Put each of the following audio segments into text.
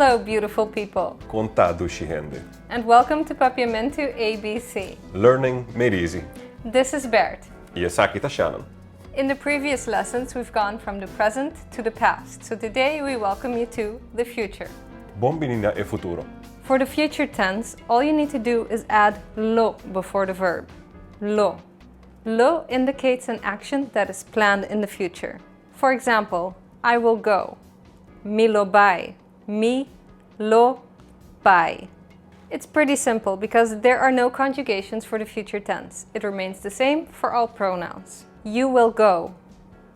Hello, beautiful people. Contado gente. And welcome to Papiamentu ABC. Learning made easy. This is Bert. E Saki Shannon. In the previous lessons, we've gone from the present to the past. So today we welcome you to the future. Bombinina e futuro. For the future tense, all you need to do is add lo before the verb. Lo. Lo indicates an action that is planned in the future. For example, I will go. Mi lo bai. Mi lo bai. It's pretty simple because there are no conjugations for the future tense. It remains the same for all pronouns. You will go.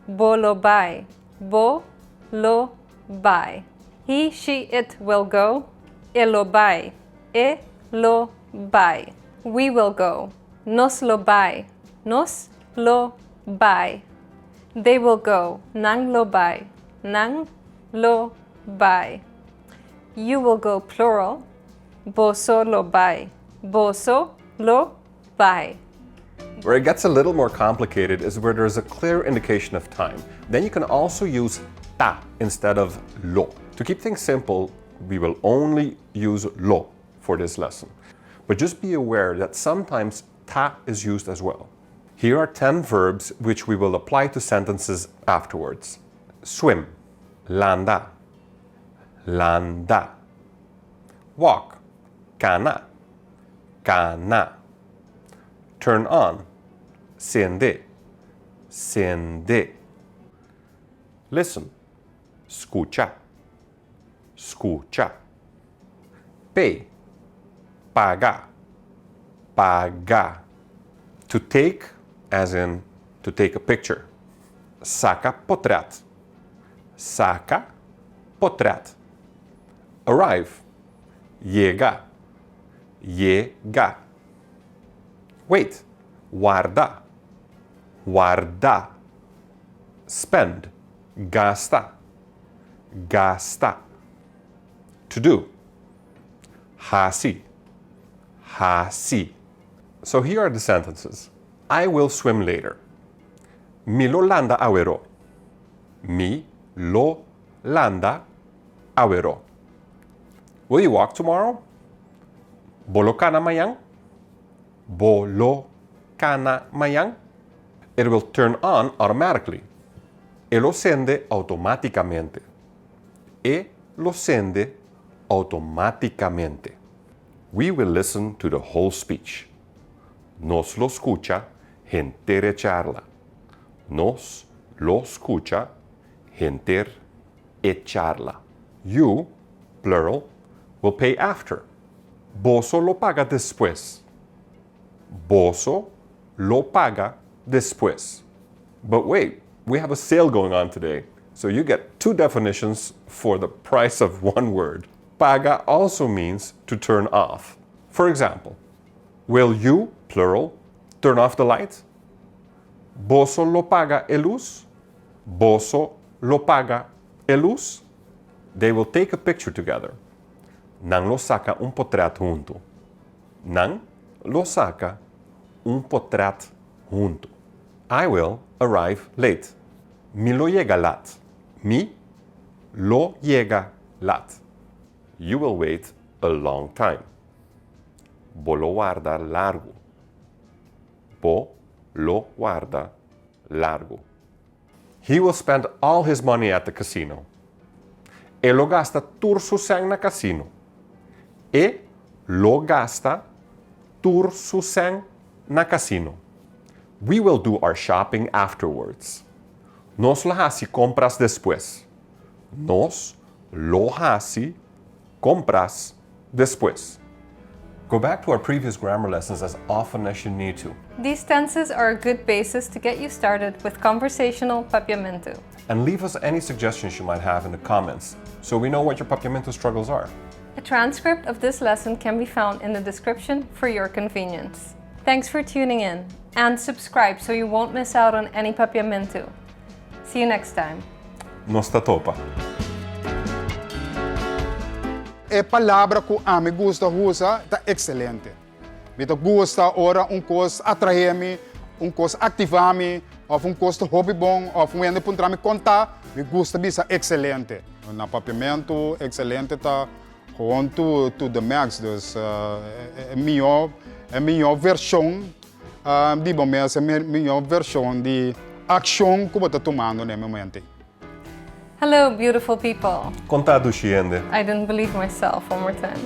Bo lo bai. Bo lo bai. He, she, it will go. E lo bai. E lo bai. We will go. Nos lo bai. Nos lo bai. They will go. Nang lo bai. Nang lo bai. You will go plural. Boso lo bai. Boso lo bai. Where it gets a little more complicated is where there's a clear indication of time. Then you can also use ta instead of lo. To keep things simple, we will only use lo for this lesson. But just be aware that sometimes ta is used as well. Here are 10 verbs which we will apply to sentences afterwards. Swim. Landa. Landa. Walk. Kana. Kana. Turn on. Sende. Sende. Listen. Skucha. Skucha. Pay. Paga. Paga. To take, as in to take a picture. Saka, portrèt. Saka, portrèt. Arrive. Yega. Yega. Wait. Warda. Warda. Spend. Gasta. Gasta. To do. Hasi. Hasi. So here are the sentences. I will swim later. Mi lo landa awero. Mi lo landa awero. Will you walk tomorrow? Bolo kana mayang? Bolo kana mayang? It will turn on automatically. E lo sende automaticamente. E lo sende automaticamente. We will listen to the whole speech. Nos lo escucha gente charla. Nos lo escucha gente charla. You, plural, will pay after. Boso lo paga después. Boso lo paga después. But wait, we have a sale going on today, so you get 2 definitions for the price of 1 word. Paga also means to turn off. For example, will you, plural, turn off the light? Boso lo paga a luz? Boso lo paga a luz? They will take a picture together. Nang lo saka portrèt junto. Nang lo saka portrèt junto. I will arrive late. Mi lo yega lat. Mi lo yega lat. You will wait a long time. Bo lo warda largo. Bo lo warda largo. He will spend all his money at the casino. E lo gasta tur su sang na casino. E lo gasta tur su sang na casino. We will do our shopping afterwards. Nos lo hasi compras después. Nos lo hasi compras después. Go back to our previous grammar lessons as often as you need to. These tenses are a good basis to get you started with conversational Papiamentu. And leave us any suggestions you might have in the comments, so we know what your Papiamento struggles are. A transcript of this lesson can be found in the description for your convenience. Thanks for tuning in, and subscribe so you won't miss out on any Papiamentu. See you next time. Nosta topa. E palavra que a me gusta usa tá excelente. Me gusta ora coisa atrair-me coisa ativar-me, ou coisa hobby bom, ou ainda para me contar, me gusta bisa excelente. Na Papiamento, excelente tá gewoon to the max, dus é melhor versão, de momento, é melhor versão de ação que eu estou tomando no momento. Hello, beautiful people. Contado sende. I didn't believe myself. One more time.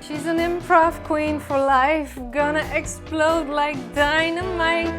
She's an improv queen for life, gonna explode like dynamite.